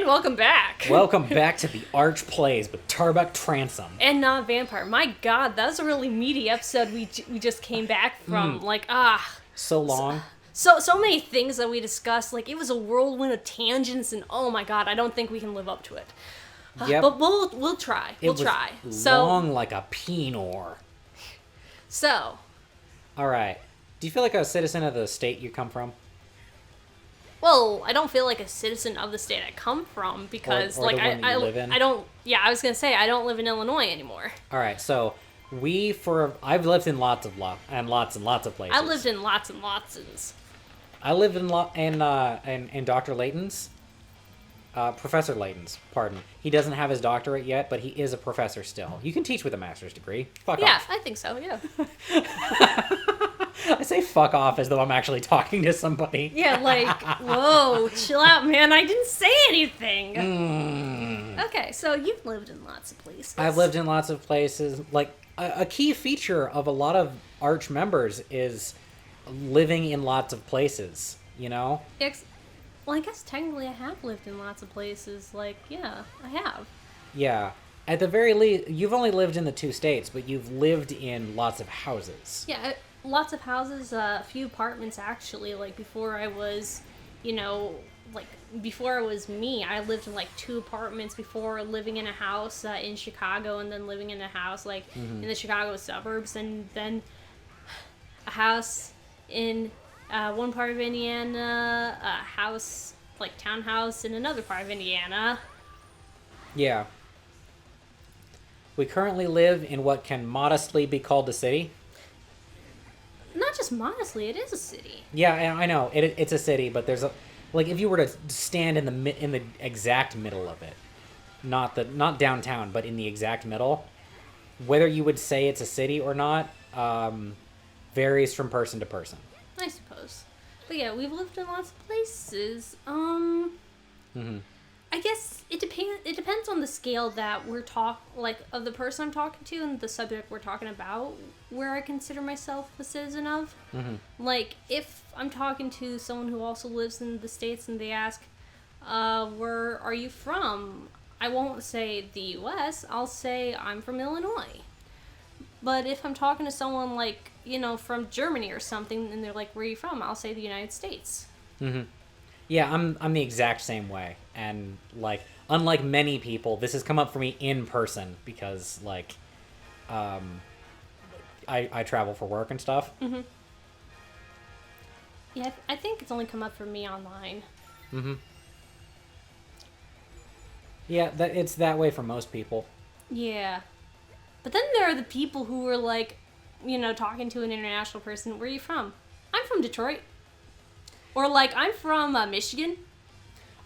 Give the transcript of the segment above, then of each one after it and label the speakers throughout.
Speaker 1: welcome back.
Speaker 2: Welcome back to the Arch Plays with Tarbuck Transom.
Speaker 1: And not Vampire. My god, that was a really meaty episode we just came back from.
Speaker 2: So long.
Speaker 1: So many things that we discussed. Like, it was a whirlwind of tangents, and oh my god, I don't think we can live up to it.
Speaker 2: Yep.
Speaker 1: But we'll try. We'll try.
Speaker 2: Long like a pinor.
Speaker 1: So.
Speaker 2: Alright. Do you feel like a citizen of the state you come from?
Speaker 1: Well, I don't feel like a citizen of the state I come from because,
Speaker 2: or the one that you live in?
Speaker 1: I don't. Yeah, I was gonna say I don't live in Illinois anymore.
Speaker 2: All right, so I've lived in lots and lots of places.
Speaker 1: I lived in lots and lots.
Speaker 2: I lived in Dr. Layton's, Professor Layton's. Pardon. He doesn't have his doctorate yet, but he is a professor still. You can teach with a master's degree. Fuck off.
Speaker 1: Yeah, I think so. Yeah.
Speaker 2: I say fuck off as though I'm actually talking to somebody.
Speaker 1: Yeah, like, whoa, chill out, man. I didn't say anything. Okay, so you've lived in lots of places.
Speaker 2: I've lived in lots of places. Like, a key feature of a lot of Arch members is living in lots of places, you know?
Speaker 1: Well, I guess technically I have lived in lots of places. Like, yeah, I have.
Speaker 2: Yeah. At the very least, you've only lived in the 2 states, but you've lived in lots of houses.
Speaker 1: Yeah, lots of houses, a few apartments, actually. Like, before I was, before I was me, I lived in, 2 apartments before living in a house in Chicago, and then living in a house, in the Chicago suburbs, and then a house in one part of Indiana, a house, townhouse in another part of Indiana.
Speaker 2: Yeah. We currently live in what can modestly be called a city.
Speaker 1: Not just modestly, it is a city.
Speaker 2: Yeah, I know. It's a city, but there's a... if you were to stand in the exact middle of it, not downtown, but in the exact middle, whether you would say it's a city or not, varies from person to person. I
Speaker 1: suppose. But yeah, we've lived in lots of places. I guess it depends on the scale that we're of the person I'm talking to and the subject we're talking about, where I consider myself a citizen of. If I'm talking to someone who also lives in the States and they ask, where are you from? I won't say the U.S., I'll say I'm from Illinois. But if I'm talking to someone from Germany or something, and they're like, where are you from? I'll say the United States.
Speaker 2: Yeah, I'm the exact same way. And, unlike many people, this has come up for me in person because, I travel for work and stuff.
Speaker 1: Yeah, I think it's only come up for me online.
Speaker 2: Yeah, it's that way for most people.
Speaker 1: Yeah. But then there are the people who are talking to an international person, where are you from? I'm from Detroit. Or I'm from Michigan.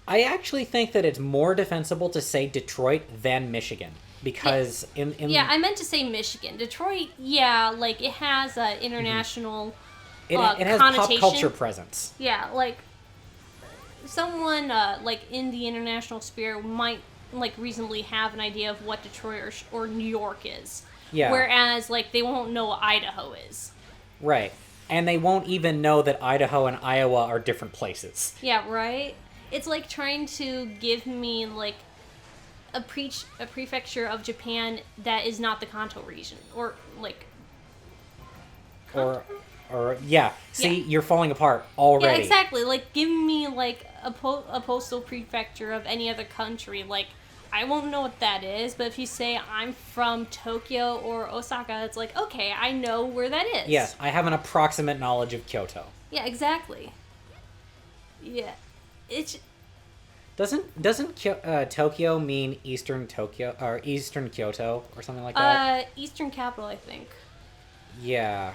Speaker 2: I actually think that it's more defensible to say Detroit than Michigan. Because
Speaker 1: Yeah, I meant to say Michigan. Detroit, yeah, it has international
Speaker 2: it has pop culture presence.
Speaker 1: Yeah, someone in the international sphere might reasonably have an idea of what Detroit or New York is.
Speaker 2: Yeah.
Speaker 1: Whereas they won't know what Idaho is.
Speaker 2: Right. And they won't even know that Idaho and Iowa are different places.
Speaker 1: Yeah, right? It's like trying to give me a prefecture of Japan that is not the Kanto region. Or
Speaker 2: yeah. See, yeah. You're falling apart already.
Speaker 1: Yeah, exactly. Give me a postal prefecture of any other country. I won't know what that is, but if you say I'm from Tokyo or Osaka, it's okay, I know where that is.
Speaker 2: Yes, I have an approximate knowledge of Kyoto.
Speaker 1: Yeah, exactly. Yeah.
Speaker 2: Doesn't Tokyo mean Eastern Tokyo or Eastern Kyoto or something like that?
Speaker 1: Eastern capital, I think.
Speaker 2: Yeah.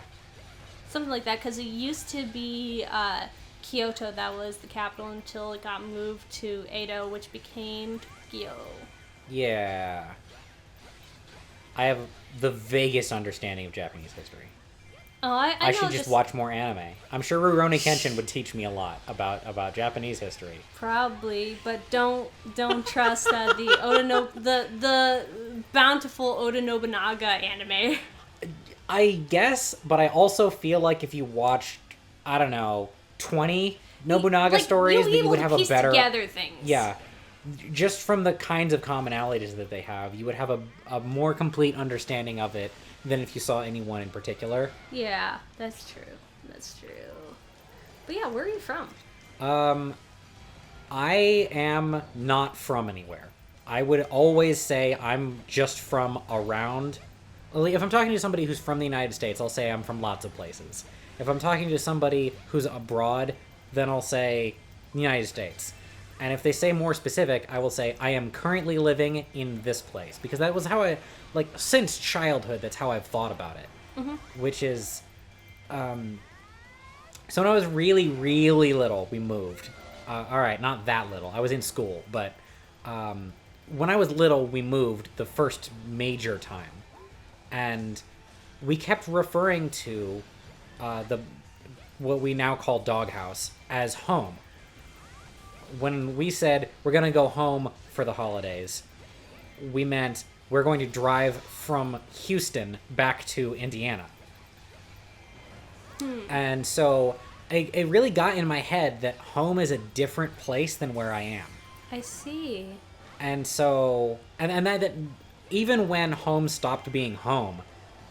Speaker 1: Something like that, because it used to be Kyoto that was the capital until it got moved to Edo, which became Tokyo.
Speaker 2: Yeah. I have the vaguest understanding of Japanese history.
Speaker 1: Oh, I
Speaker 2: should just watch more anime. I'm sure Rurouni Kenshin would teach me a lot about Japanese history.
Speaker 1: Probably, but don't trust the bountiful Oda Nobunaga anime.
Speaker 2: I guess, but I also feel like if you watched, I don't know, 20 Nobunaga stories, that you would have a better...
Speaker 1: together things.
Speaker 2: Yeah. just from the kinds of commonalities that they have, you would have a more complete understanding of it than if you saw anyone in particular.
Speaker 1: Yeah, that's true. That's true. But yeah, where are you from?
Speaker 2: I am not from anywhere. I would always say I'm just from around. If I'm talking to somebody who's from the United States, I'll say I'm from lots of places. If I'm talking to somebody who's abroad, then I'll say the United States. And if they say more specific, I will say I am currently living in this place. Because that was how I, like, since childhood, that's how I've thought about it. Mm-hmm. Which is, so when I was really, really little, we moved. All right, not that little. I was in school, but when I was little, we moved the first major time. And we kept referring to what we now call Doghouse as home. When we said we're going to go home for the holidays, we meant we're going to drive from Houston back to Indiana. And so it really got in my head that home is a different place than where I am.
Speaker 1: I see. And
Speaker 2: so, and that even when home stopped being home,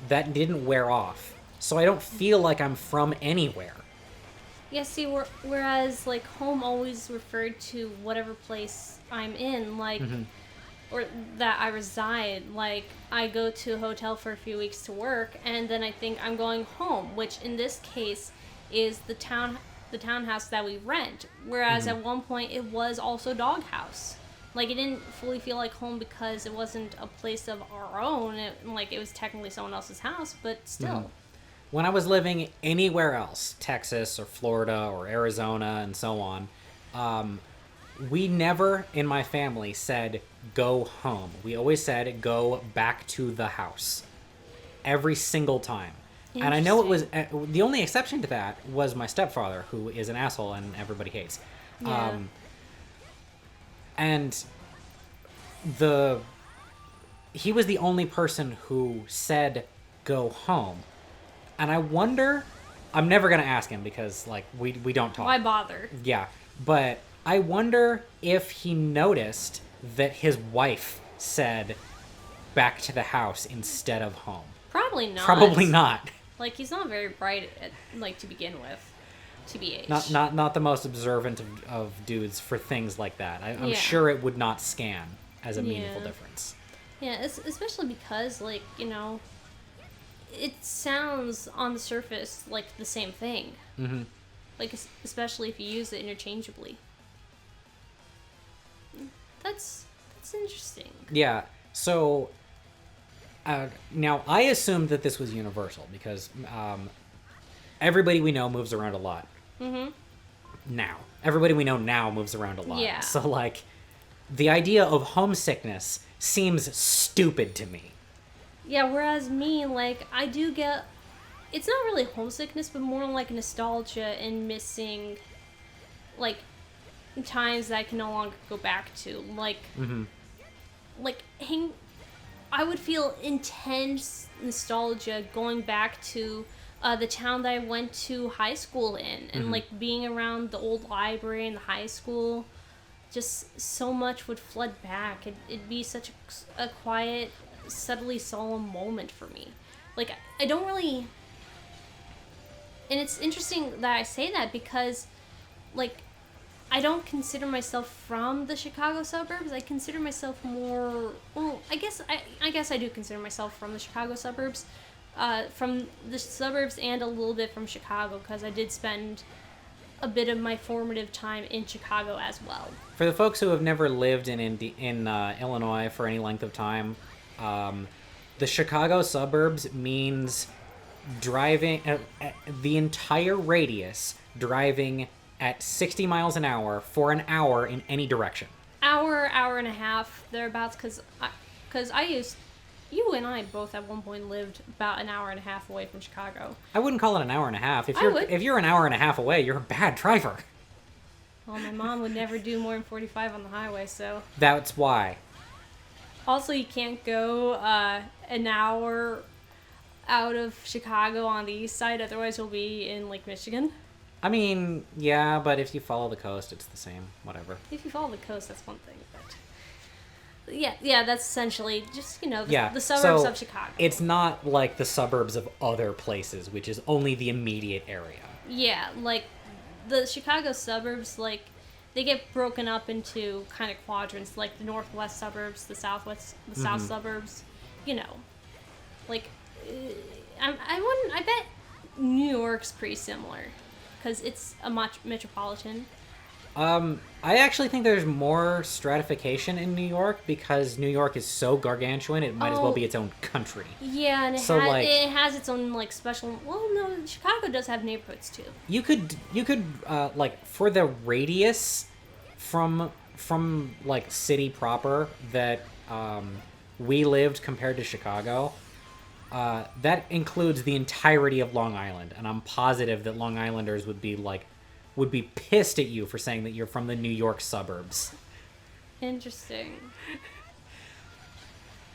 Speaker 2: that didn't wear off. So I don't feel like I'm from anywhere.
Speaker 1: Yeah, see, whereas, like, home always referred to whatever place I'm in, like, or that I reside. Like, I go to a hotel for a few weeks to work, and then I think I'm going home, which in this case is the townhouse that we rent. Whereas at one point it was also Doghouse. Like, it didn't fully feel like home because it wasn't a place of our own. It was technically someone else's house, but still.
Speaker 2: When I was living anywhere else, Texas or Florida or Arizona and so on, we never, in my family, said, go home. We always said, go back to the house. Every single time. And I know it was, the only exception to that was my stepfather, who is an asshole and everybody hates.
Speaker 1: Yeah.
Speaker 2: And he was the only person who said, go home. And I wonder, I'm never going to ask him because, like, we don't talk.
Speaker 1: Why bother?
Speaker 2: Yeah. But I wonder if he noticed that his wife said back to the house instead of home.
Speaker 1: Probably not.
Speaker 2: Probably not.
Speaker 1: Like, he's not very bright to begin with. TBH.
Speaker 2: Not the most observant of dudes for things like that. I'm sure it would not scan as a meaningful difference.
Speaker 1: Yeah, especially because, like, you know, it sounds on the surface like the same thing. Mm-hmm. Like, especially if you use it interchangeably. That's interesting.
Speaker 2: Yeah. So now I assumed that this was universal because everybody we know moves around a lot. Mm-hmm. Now everybody we know now moves around a lot.
Speaker 1: Yeah.
Speaker 2: So, like, the idea of homesickness seems stupid to me.
Speaker 1: Yeah, whereas me, like, I do get... It's not really homesickness, but more like nostalgia and missing, like, times that I can no longer go back to. Like, like, I would feel intense nostalgia going back to the town that I went to high school in. And, like, being around the old library and the high school. Just so much would flood back. It'd be such a quiet... subtly solemn moment for me. Like, I don't really... And it's interesting that I say that because, like, I don't consider myself from the Chicago suburbs. I consider myself more... Well, I guess I do consider myself from the Chicago suburbs. From the suburbs and a little bit from Chicago, because I did spend a bit of my formative time in Chicago as well. For
Speaker 2: the folks who have never lived in Illinois for any length of time... the Chicago suburbs means driving the entire radius, driving at 60 miles an hour for an hour in any direction.
Speaker 1: Hour and a half, thereabouts, because you and I both at one point lived about an hour and a half away from Chicago.
Speaker 2: I wouldn't call it an hour and a half. If you're an hour and a half away, you're a bad driver.
Speaker 1: Well, my mom would never do more than 45 on the highway, so...
Speaker 2: That's why.
Speaker 1: Also, you can't go an hour out of Chicago on the east side, otherwise you'll be in Lake Michigan.
Speaker 2: I mean, yeah, but if you follow the coast, it's the same. Whatever.
Speaker 1: If you follow the coast, that's one thing. But yeah, that's essentially just the suburbs
Speaker 2: so
Speaker 1: of Chicago.
Speaker 2: It's not like the suburbs of other places, which is only the immediate area.
Speaker 1: Yeah, like the Chicago suburbs, like they get broken up into kind of quadrants, like the northwest suburbs, the south suburbs. Like I bet New York's pretty similar because it's a much metropolitan.
Speaker 2: I actually think there's more stratification in New York because New York is so gargantuan, it might as well be its own country.
Speaker 1: Yeah, and it has its own like special. Well, no, Chicago does have neighborhoods too.
Speaker 2: You could like for the radius from like city proper that we lived compared to Chicago. That includes the entirety of Long Island, and I'm positive that Long Islanders would be pissed at you for saying that you're from the New York suburbs.
Speaker 1: Interesting.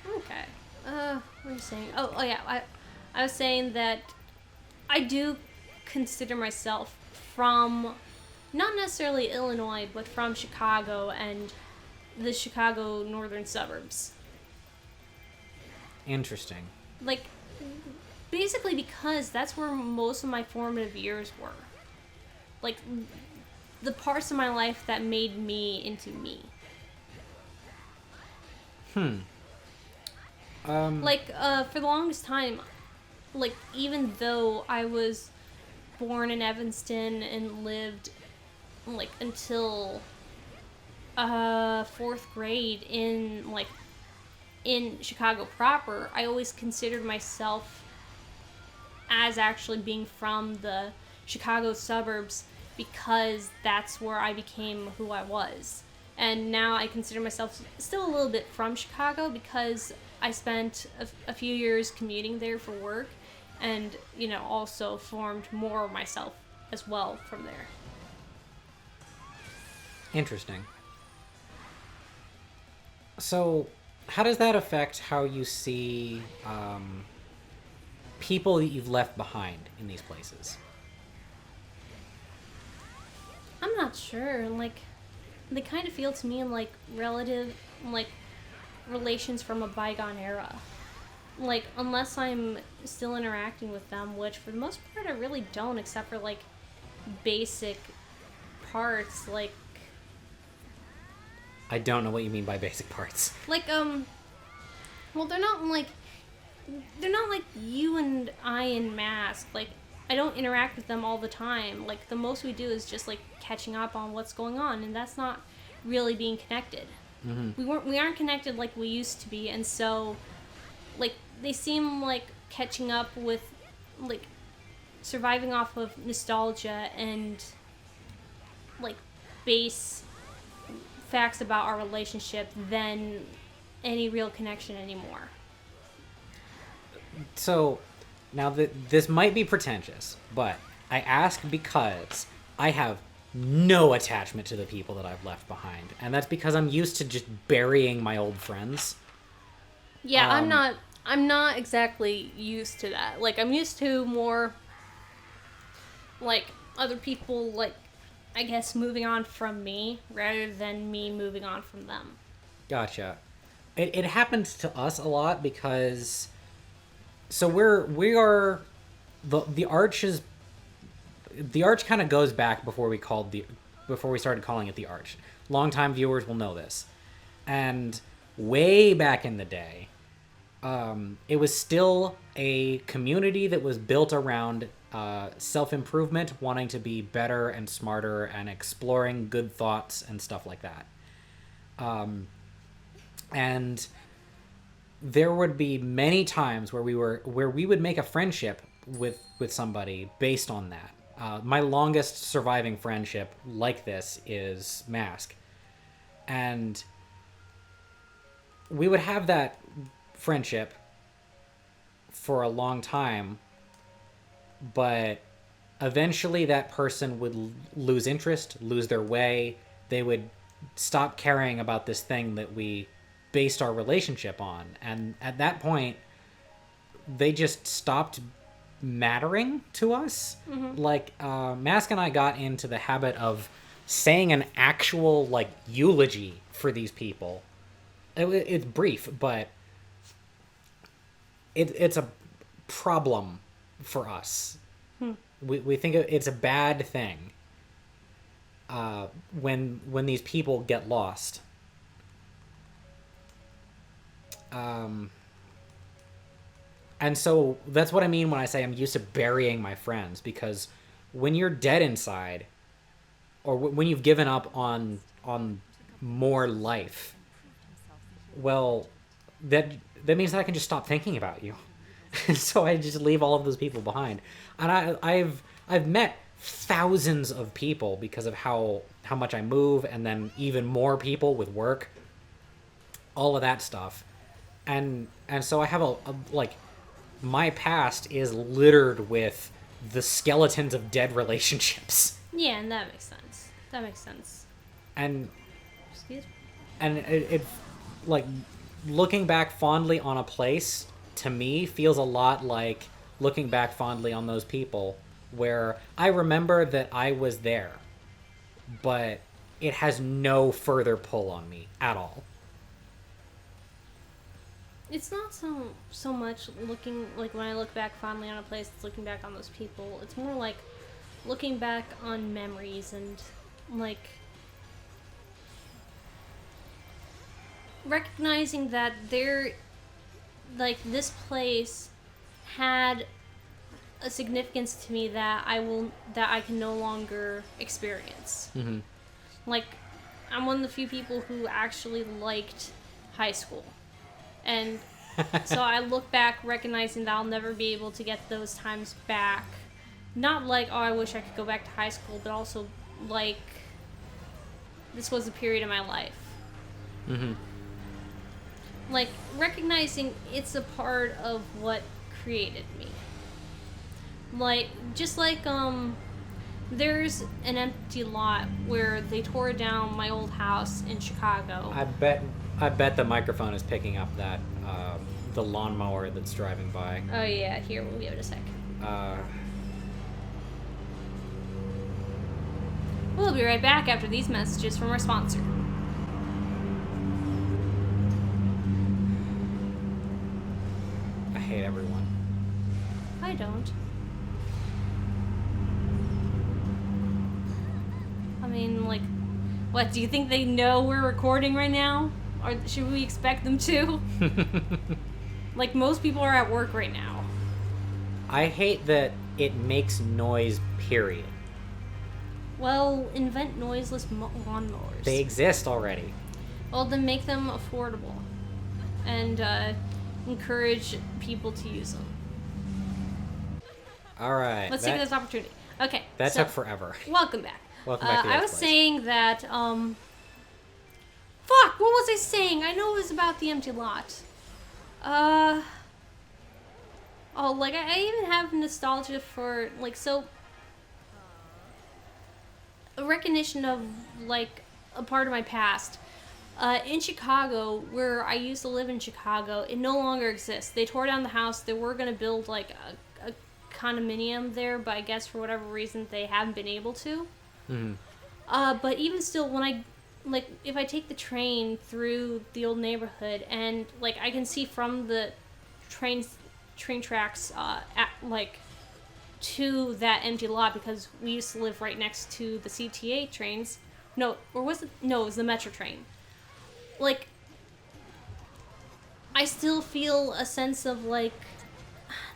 Speaker 1: Okay. What were you saying? Oh yeah. I was saying that I do consider myself from, not necessarily Illinois, but from Chicago and the Chicago northern suburbs.
Speaker 2: Interesting.
Speaker 1: Like, basically because that's where most of my formative years were. Like, the parts of my life that made me into me. For the longest time, like, even though I was born in Evanston and lived, like, until, 4th grade in Chicago proper, I always considered myself as actually being from the Chicago suburbs because that's where I became who I was. And now I consider myself still a little bit from Chicago because I spent a few years commuting there for work and, also formed more of myself as well from there.
Speaker 2: Interesting. So, how does that affect how you see people that you've left behind in these places?
Speaker 1: I'm not sure. Like, they kind of feel to me like relative, like, relations from a bygone era. Like, unless I'm still interacting with them, which for the most part I really don't, except for, like, basic parts, like...
Speaker 2: I don't know what you mean by basic parts.
Speaker 1: Like, well, they're not like you and I in Mask. Like, I don't interact with them all the time. Like, the most we do is just, like, catching up on what's going on, and that's not really being connected.
Speaker 2: Mm-hmm.
Speaker 1: We aren't connected like we used to be, and so, like, they seem like catching up with, like, surviving off of nostalgia and, like, base facts about our relationship than any real connection anymore.
Speaker 2: So, now this might be pretentious, but I ask because I have no attachment to the people that I've left behind, and that's because I'm used to just burying my old friends.
Speaker 1: Yeah, I'm not exactly used to that. Like, I'm used to more, like, other people, like, I guess, moving on from me rather than me moving on from them.
Speaker 2: Gotcha. It happens to us a lot because... So we are... The Arch is... The Arch kind of goes back before we started calling it the Arch. Longtime viewers will know this. And way back in the day, it was still a community that was built around self-improvement, wanting to be better and smarter and exploring good thoughts and stuff like that. And there would be many times where we would make a friendship with somebody based on that. My longest surviving friendship like this is Mask. And we would have that friendship for a long time, but eventually that person would lose interest, lose their way. They would stop caring about this thing that we based our relationship on. And at that point, they just stopped mattering to us.
Speaker 1: Mm-hmm.
Speaker 2: Like, Mask and I got into the habit of saying an actual, like, eulogy for these people. It's brief, but it's a problem for us. We think it's a bad thing when these people get lost. And so that's what I mean when I say I'm used to burying my friends, because when you're dead inside, or when you've given up on more life, well, that means that I can just stop thinking about you. And so I just leave all of those people behind. And I've met thousands of people because of how much I move, and then even more people with work, all of that stuff. And so I have a like, my past is littered with the skeletons of dead relationships.
Speaker 1: Yeah, and that makes sense. That makes sense.
Speaker 2: And
Speaker 1: Excuse me?
Speaker 2: and it like, looking back fondly on a place, to me, feels a lot like looking back fondly on those people, where I remember that I was there, but it has no further pull on me at all.
Speaker 1: It's not so much looking, like, when I look back fondly on a place, it's looking back on those people. It's more like looking back on memories and, like, recognizing that this place had a significance to me that I can no longer experience.
Speaker 2: Mm-hmm.
Speaker 1: Like, I'm one of the few people who actually liked high school. And so I look back recognizing that I'll never be able to get those times back. Not like, oh, I wish I could go back to high school, but also, like, this was a period of my life.
Speaker 2: Mm-hmm.
Speaker 1: Like, recognizing it's a part of what created me. Like, just like, there's an empty lot where they tore down my old house in Chicago.
Speaker 2: I bet the microphone is picking up that the lawnmower that's driving by.
Speaker 1: Oh yeah, here, we'll give it a sec. We'll be right back after these messages from our sponsor.
Speaker 2: I hate everyone.
Speaker 1: I don't. I mean, like, what, do you think they know we're recording right now? Or should we expect them to? Like, most people are at work right now.
Speaker 2: I hate that it makes noise, period.
Speaker 1: Well, invent noiseless lawnmowers.
Speaker 2: They exist already.
Speaker 1: Well, then make them affordable. And encourage people to use them.
Speaker 2: Alright.
Speaker 1: Let's take this opportunity. Okay.
Speaker 2: That
Speaker 1: so,
Speaker 2: took forever.
Speaker 1: Welcome back.
Speaker 2: Welcome back to the
Speaker 1: I was saying that, fuck, what was I saying? I know it was about the empty lot. Oh, like, I even have nostalgia for, like, so, a recognition of, like, a part of my past. In Chicago, where I used to live in Chicago, it no longer exists. They tore down the house. They were going to build, like, a condominium there, but I guess for whatever reason, they haven't been able to. Mm-hmm. But even still, when I, like, if I take the train through the old neighborhood, and, like, I can see from the train tracks, to that empty lot, because we used to live right next to the CTA trains. No, or was it? No, it was the Metro train. Like, I still feel a sense of, like,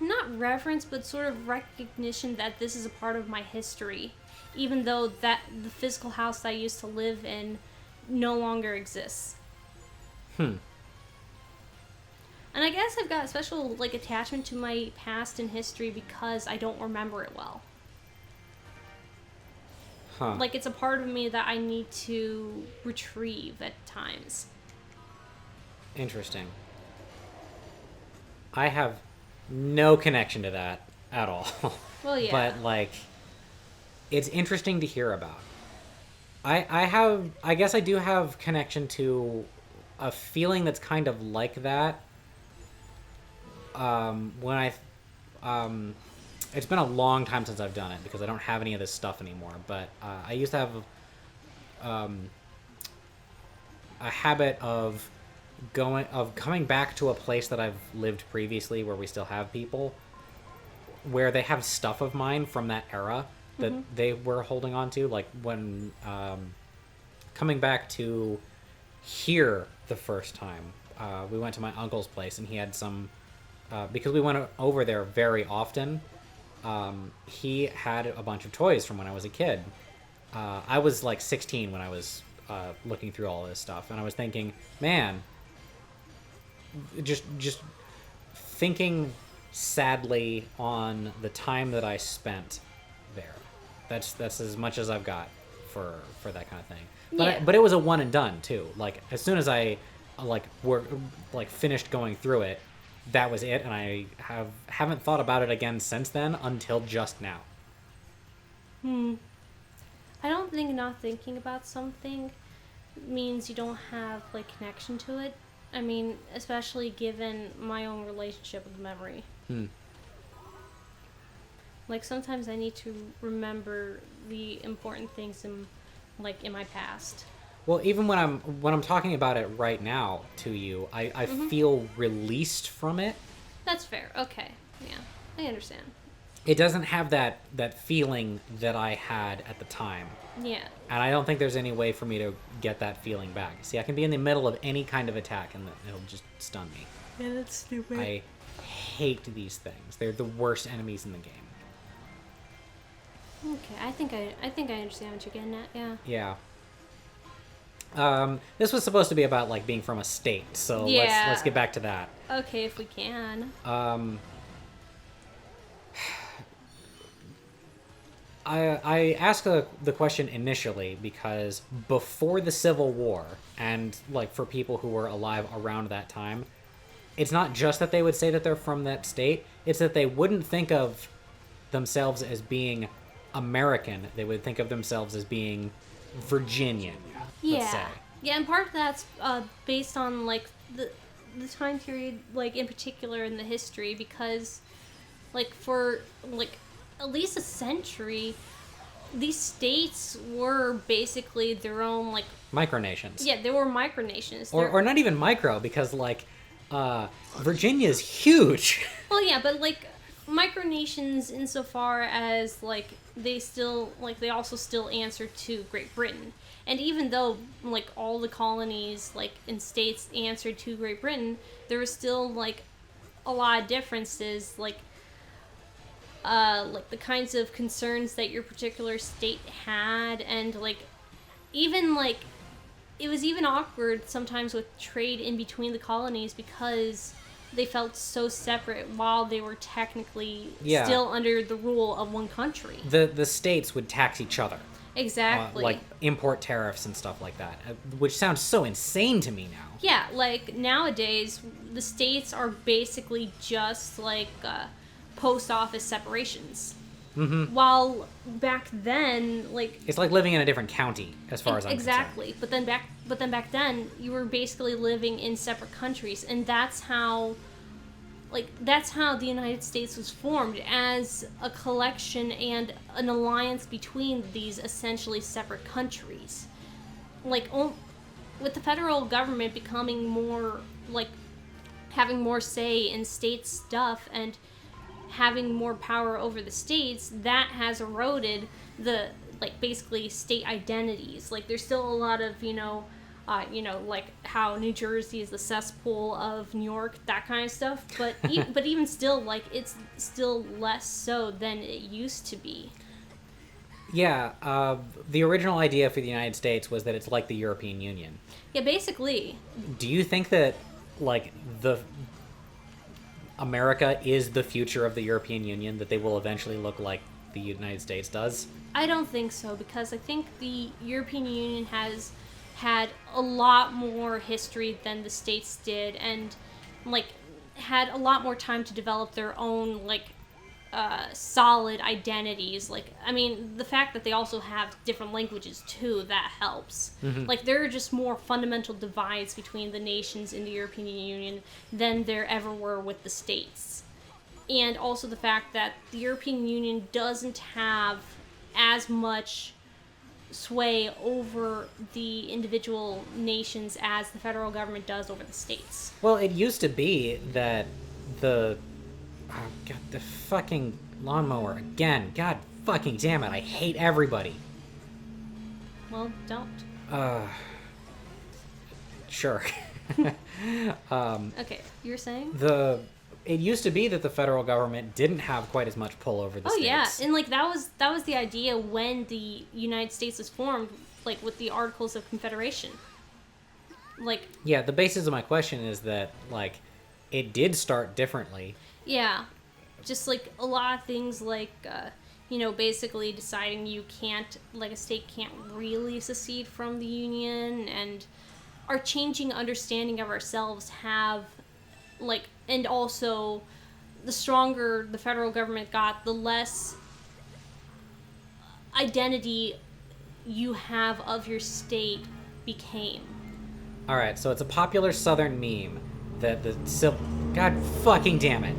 Speaker 1: not reverence, but sort of recognition that this is a part of my history, even though that the physical house that I used to live in no longer exists. And I guess I've got a special, like, attachment to my past and history because I don't remember it well. Like, it's a part of me that I need to retrieve at times.
Speaker 2: Interesting. I have no connection to that at all.
Speaker 1: Well, yeah.
Speaker 2: But, like, it's interesting to hear about. I guess I do have connection to a feeling that's kind of like that. When it's been a long time since I've done it because I don't have any of this stuff anymore. But I used to have a habit of coming back to a place that I've lived previously where we still have people, where they have stuff of mine from that era that they were holding on to. Like when coming back to here the first time, we went to my uncle's place and he had some, because we went over there very often, he had a bunch of toys from when I was a kid. I was like 16 when I was looking through all this stuff, and I was thinking, man, just thinking sadly on the time that I spent there. That's as much as I've got for that kind of thing. But it was a one and done too. Like as soon as I finished going through it, that was it, and I haven't thought about it again since then until just now.
Speaker 1: I don't think not thinking about something means you don't have like connection to it. I mean, especially given my own relationship with memory. Like sometimes I need to remember the important things in my past.
Speaker 2: Well, even when I'm talking about it right now to you, I feel released from it.
Speaker 1: That's fair. Okay. Yeah. I understand.
Speaker 2: It doesn't have that feeling that I had at the time.
Speaker 1: Yeah.
Speaker 2: And I don't think there's any way for me to get that feeling back. See, I can be in the middle of any kind of attack and it'll just stun me.
Speaker 1: Yeah, that's stupid.
Speaker 2: I hate these things. They're the worst enemies in the game.
Speaker 1: Okay, I think I understand what you're getting at. Yeah.
Speaker 2: Yeah. This was supposed to be about like being from a state, so let's get back to that.
Speaker 1: Okay, if we can.
Speaker 2: I asked the question initially because before the Civil War, and like for people who were alive around that time, it's not just that they would say that they're from that state, it's that they wouldn't think of themselves as being American. They would think of themselves as being Virginian, let's say.
Speaker 1: Yeah, and part of that's based on like the time period, like in particular in the history, because like for like at least a century, these states were basically their own like
Speaker 2: micronations.
Speaker 1: Yeah, they were micronations.
Speaker 2: Or not even micro, because like Virginia's huge.
Speaker 1: Well, yeah, but like micronations insofar as like they also still answer to Great Britain. And even though like all the colonies like in states answered to Great Britain, there was still like a lot of differences, like the kinds of concerns that your particular state had, and like even like it was even awkward sometimes with trade in between the colonies because they felt so separate while they were technically still under the rule of one country.
Speaker 2: The states would tax each other.
Speaker 1: Exactly.
Speaker 2: Like import tariffs and stuff like that, which sounds so insane to me now.
Speaker 1: Yeah, like nowadays the states are basically just like post office separations. Mm-hmm. While back then, like
Speaker 2: it's like living in a different county, as far as I'm
Speaker 1: exactly.
Speaker 2: concerned.
Speaker 1: But then back then, you were basically living in separate countries, and that's how the United States was formed, as a collection and an alliance between these essentially separate countries. Like with the federal government becoming more like having more say in state stuff and having more power over the states, that has eroded the like basically state identities. Like there's still a lot of like how New Jersey is the cesspool of New York, that kind of stuff. But but even still, like it's still less so than it used to be.
Speaker 2: Yeah, the original idea for the United States was that it's like the European Union.
Speaker 1: Yeah, basically.
Speaker 2: Do you think that like America is the future of the European Union, that they will eventually look like the United States does?
Speaker 1: I don't think so, because I think the European Union has had a lot more history than the states did, and like had a lot more time to develop their own like solid identities. Like, I mean, the fact that they also have different languages too, that helps. Mm-hmm. Like, there are just more fundamental divides between the nations in the European Union than there ever were with the states. and also the fact that the European Union doesn't have as much sway over the individual nations as the federal government does over the states.
Speaker 2: Well, it used to be that the... Oh, God, the fucking lawnmower again. God fucking damn it, I hate everybody.
Speaker 1: Well, don't.
Speaker 2: Sure.
Speaker 1: Okay, you were saying?
Speaker 2: It used to be that the federal government didn't have quite as much pull over the states.
Speaker 1: Oh yeah, and like that was the idea when the United States was formed, like with the Articles of Confederation. Like,
Speaker 2: yeah, the basis of my question is that like it did start differently.
Speaker 1: Yeah, just like a lot of things, like basically deciding you can't, like a state can't really secede from the union, and our changing understanding of ourselves have, like, and also the stronger the federal government got, the less identity you have of your state became.
Speaker 2: All right, so it's a popular Southern meme that the God fucking damn it.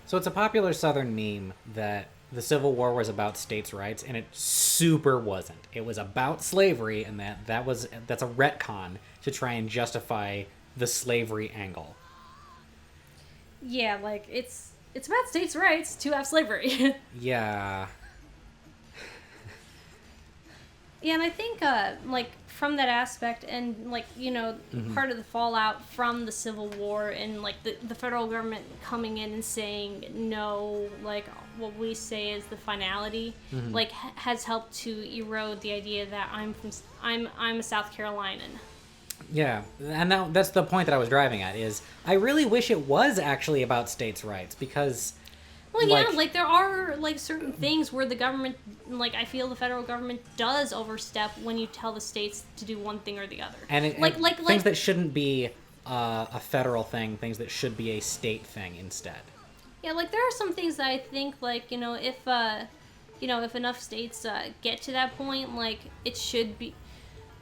Speaker 2: So it's a popular Southern meme that the Civil War was about states' rights, and it super wasn't. It was about slavery, and that's a retcon to try and justify the slavery angle.
Speaker 1: Yeah, like it's about states' rights to have slavery.
Speaker 2: Yeah.
Speaker 1: Yeah, and I think like from that aspect, and like part of the fallout from the Civil War, and like the federal government coming in and saying no, like what we say is the finality, like has helped to erode the idea that I'm a South Carolinian.
Speaker 2: Yeah, and that's the point that I was driving at, is I really wish it was actually about states' rights, because...
Speaker 1: Well, yeah, like there are like certain things where the government, like I feel the federal government does overstep when you tell the states to do one thing or the other.
Speaker 2: And things that shouldn't be a federal thing, things that should be a state thing instead.
Speaker 1: Yeah, like there are some things that I think, like, if enough states get to that point, like it should be,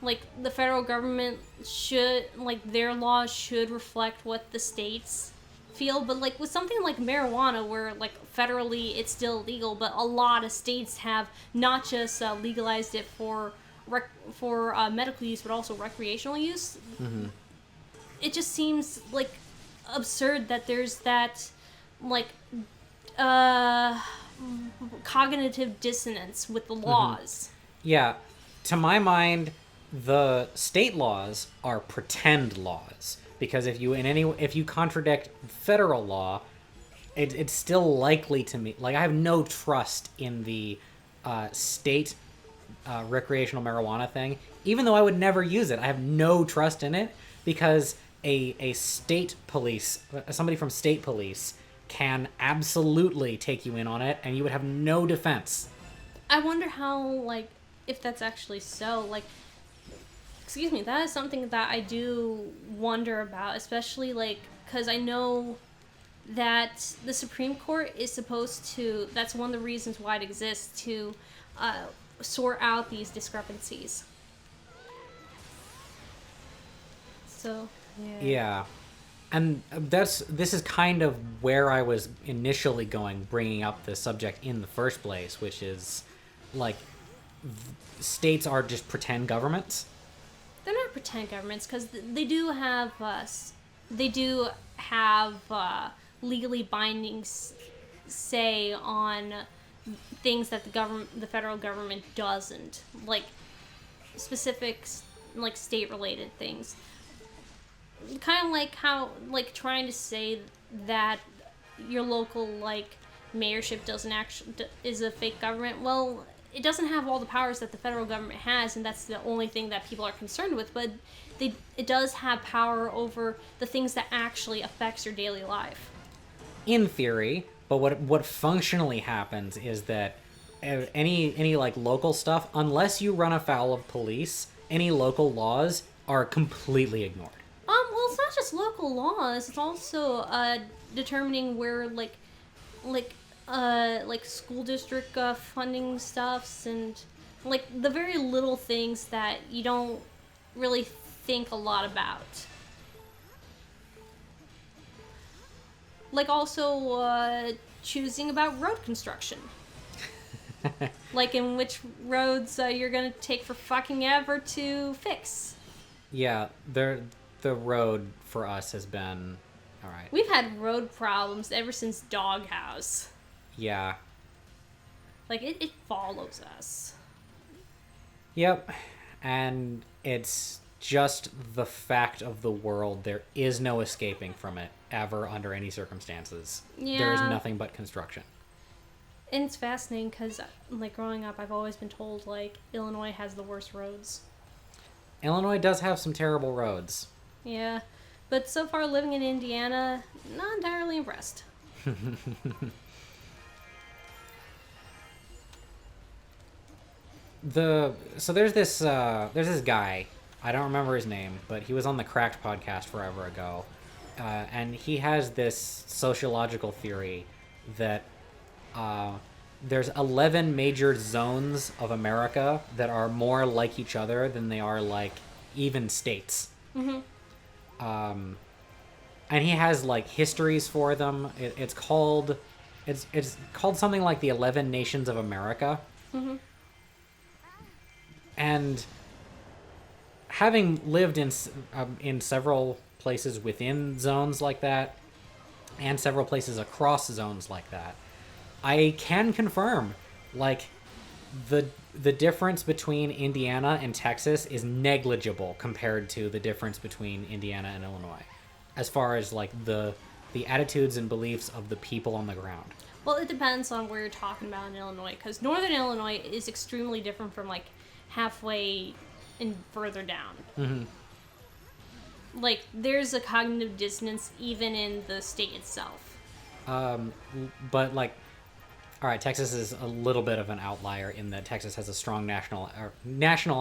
Speaker 1: like the federal government should, like their laws should reflect what the states feel. But like with something like marijuana, where like federally it's still illegal, but a lot of states have not just legalized it for medical use, but also recreational use. Mm-hmm. It just seems like absurd that there's that like cognitive dissonance with the laws.
Speaker 2: Yeah, to my mind, the state laws are pretend laws, because if you contradict federal law, it's still likely to me. Like, I have no trust in the state recreational marijuana thing, even though I would never use it. I have no trust in it, because a state police, somebody from state police, can absolutely take you in on it, and you would have no defense.
Speaker 1: I wonder how, like, if that's actually so, like, excuse me, that is something that I do wonder about, especially, like, because I know that the Supreme Court is supposed to, that's one of the reasons why it exists, to sort out these discrepancies. So, yeah.
Speaker 2: Yeah. And this is kind of where I was initially going, bringing up the subject in the first place, which is, like, states are just pretend governments.
Speaker 1: They're not pretend governments, because they do have legally binding say on things that the federal government doesn't, like specific, like state-related things. Kind of like how, like, trying to say that your local, like, mayorship is a fake government. Well, it doesn't have all the powers that the federal government has, and that's the only thing that people are concerned with, but it does have power over the things that actually affects your daily life.
Speaker 2: In theory, but what functionally happens is that any like local stuff, unless you run afoul of police, any local laws are completely ignored.
Speaker 1: Well, it's not just local laws, it's also determining where like school district funding stuffs, and like the very little things that you don't really think a lot about. Like also choosing about road construction. Like in which roads you're gonna take for fucking ever to fix.
Speaker 2: Yeah, the road for us has been all right.
Speaker 1: We've had road problems ever since Doghouse.
Speaker 2: Yeah.
Speaker 1: Like it follows us.
Speaker 2: Yep. And it's just the fact of the world. There is no escaping from it ever under any circumstances.
Speaker 1: Yeah.
Speaker 2: There is nothing but construction.
Speaker 1: And it's fascinating because, like, growing up, I've always been told, like, Illinois has the worst roads.
Speaker 2: Illinois does have some terrible roads.
Speaker 1: Yeah. But so far, living in Indiana, not entirely impressed.
Speaker 2: So there's this guy. I don't remember his name, but he was on the Cracked podcast forever ago. And he has this sociological theory that there's 11 major zones of America that are more like each other than they are like even states.
Speaker 1: Mm-hmm.
Speaker 2: And he has like histories for them. It's called something like the 11 Nations of America.
Speaker 1: Mm-hmm.
Speaker 2: And having lived in several places within zones like that, and several places across zones like that, I can confirm, like, the difference between Indiana and Texas is negligible compared to the difference between Indiana and Illinois, as far as like the attitudes and beliefs of the people on the ground.
Speaker 1: Well, it depends on where you're talking about in Illinois, because northern Illinois is extremely different from, like, halfway and further down.
Speaker 2: Mm-hmm.
Speaker 1: Like, there's a cognitive dissonance even in the state itself.
Speaker 2: But, like, all right, Texas is a little bit of an outlier in that Texas has a strong national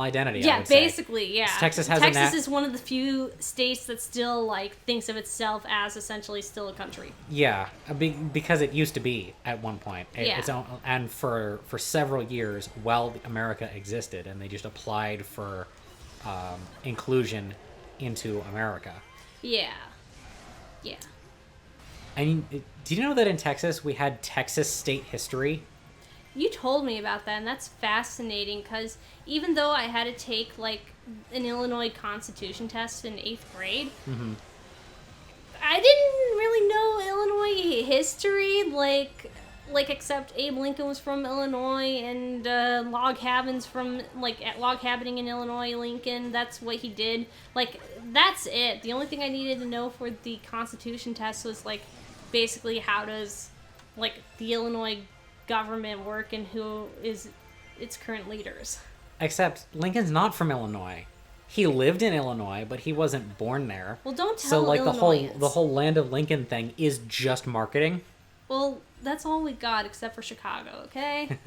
Speaker 2: identity.
Speaker 1: Yeah,
Speaker 2: I would say.
Speaker 1: basically, yeah.
Speaker 2: Texas has
Speaker 1: Texas is one of the few states that still, like, thinks of itself as essentially still a country.
Speaker 2: Yeah, because it used to be at one point.
Speaker 1: Yeah.
Speaker 2: Its own, and for several years while America existed, and they just applied for inclusion into America.
Speaker 1: Yeah. Yeah.
Speaker 2: I mean, do you know that in Texas we had Texas state history?
Speaker 1: You told me about that, and that's fascinating, because even though I had to take, like, an Illinois Constitution test in 8th grade,
Speaker 2: Mm-hmm.
Speaker 1: I didn't really know Illinois history, like except Abe Lincoln was from Illinois, and log cabins from, like, log cabining in Illinois, Lincoln, that's what he did. Like, that's it. The only thing I needed to know for the Constitution test was, like, basically how does, like, the Illinois government work and who is its current leaders.
Speaker 2: Except Lincoln's not from Illinois. He lived in Illinois, but he wasn't born there.
Speaker 1: Well, don't tell
Speaker 2: So, like,
Speaker 1: Illinoisans.
Speaker 2: the whole Land of Lincoln thing is just marketing.
Speaker 1: Well, that's all we got except for Chicago, okay?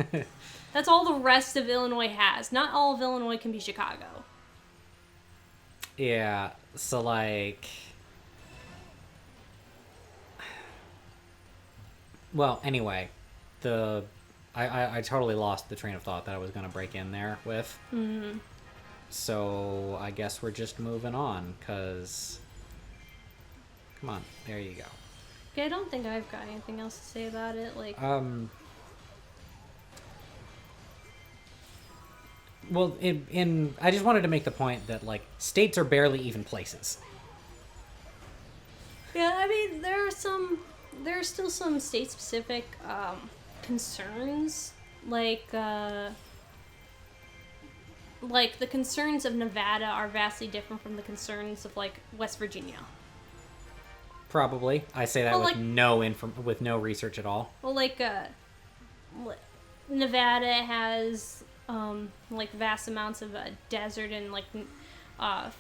Speaker 1: That's all the rest of Illinois has. Not all of Illinois can be Chicago.
Speaker 2: Yeah, so, like... Well, anyway, I totally lost the train of thought that I was going to break in there with.
Speaker 1: Mm-hmm.
Speaker 2: So I guess we're just moving on, because... Come on, there you go.
Speaker 1: Okay, I don't think I've got anything else to say about it. Like,
Speaker 2: well, I just wanted to make the point that, like, states are barely even places.
Speaker 1: yeah, I mean, there are still some state-specific concerns, like the concerns of Nevada are vastly different from the concerns of, like, West Virginia.
Speaker 2: Probably. I say that
Speaker 1: Well,
Speaker 2: with
Speaker 1: like,
Speaker 2: no research at all.
Speaker 1: Well, like, Nevada has, like, vast amounts of desert and, like,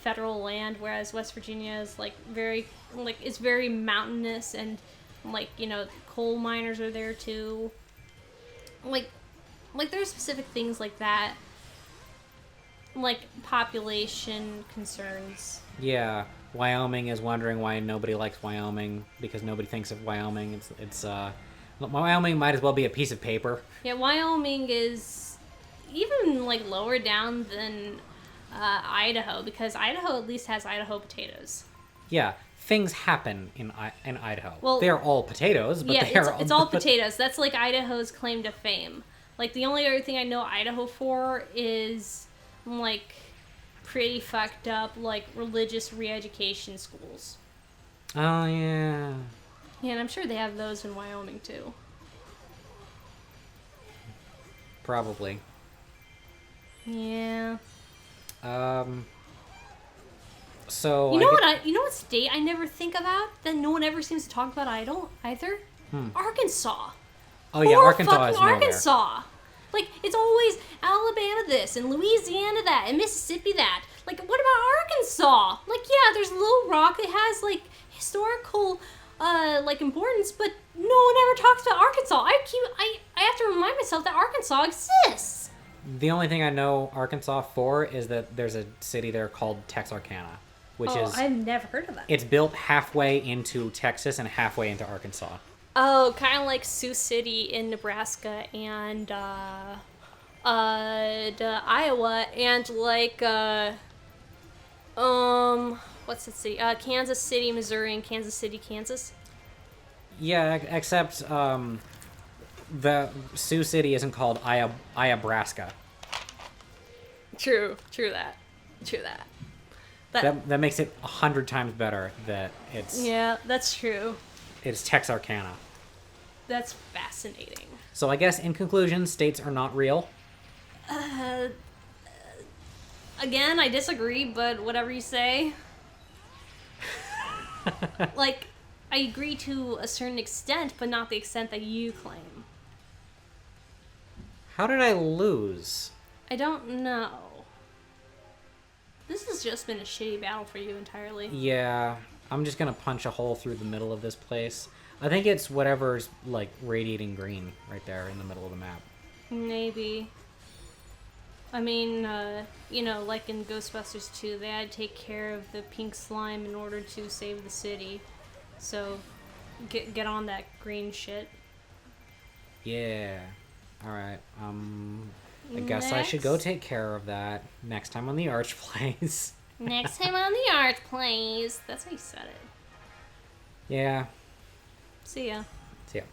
Speaker 1: federal land, whereas West Virginia is, like, it's very mountainous, and, like, you know, coal miners are there, too. Like, there are specific things like that, like, population concerns.
Speaker 2: Yeah. Wyoming is wondering why nobody likes Wyoming, because nobody thinks of Wyoming. Wyoming might as well be a piece of paper.
Speaker 1: Yeah, Wyoming is even, like, lower down than Idaho, because Idaho at least has Idaho potatoes.
Speaker 2: Yeah, things happen in Idaho.
Speaker 1: Well,
Speaker 2: they're all potatoes, but
Speaker 1: yeah,
Speaker 2: they're
Speaker 1: it's all potatoes. That's like Idaho's claim to fame. Like the only other thing I know Idaho for is like pretty fucked up like religious re-education schools.
Speaker 2: Oh yeah.
Speaker 1: Yeah, and I'm sure they have those in Wyoming too.
Speaker 2: Probably.
Speaker 1: Yeah.
Speaker 2: So
Speaker 1: you know what state I never think about that no one ever seems to talk about either? Arkansas.
Speaker 2: Oh yeah,
Speaker 1: Poor
Speaker 2: Arkansas
Speaker 1: fucking
Speaker 2: is nowhere.
Speaker 1: Arkansas. Like it's always Alabama this and Louisiana that and Mississippi that. Like what about Arkansas? Like yeah, there's Little Rock that has like historical like importance, but no one ever talks about Arkansas. I have to remind myself that Arkansas exists.
Speaker 2: The only thing I know Arkansas for is that there's a city there called Texarkana, which is
Speaker 1: I've never heard of that.
Speaker 2: it's built halfway into Texas and halfway into Arkansas.
Speaker 1: Oh, kind of like Sioux City in Nebraska and Iowa and like what's the city? Kansas City, Missouri and Kansas City, Kansas.
Speaker 2: Yeah, except the Sioux City isn't called Ayabraska.
Speaker 1: True that.
Speaker 2: That makes it 100 times better that
Speaker 1: Yeah, that's true.
Speaker 2: it's Texarkana.
Speaker 1: That's fascinating.
Speaker 2: So I guess in conclusion, states are not real.
Speaker 1: Again, I disagree, but whatever you say. Like, I agree to a certain extent, but not the extent that you claim.
Speaker 2: How did I lose?
Speaker 1: I don't know. This has just been a shitty battle for you entirely.
Speaker 2: Yeah, I'm just gonna punch a hole through the middle of this place. I think it's whatever's like radiating green right there in the middle of the map.
Speaker 1: Maybe. I mean, you know, like in Ghostbusters 2, they had to take care of the pink slime in order to save the city. So, get on that green shit.
Speaker 2: Yeah. All right. I guess I should go take care of that next time on the Arch Plays.
Speaker 1: Next time on the Arch Plays. That's how you said it.
Speaker 2: Yeah.
Speaker 1: See ya.
Speaker 2: See ya.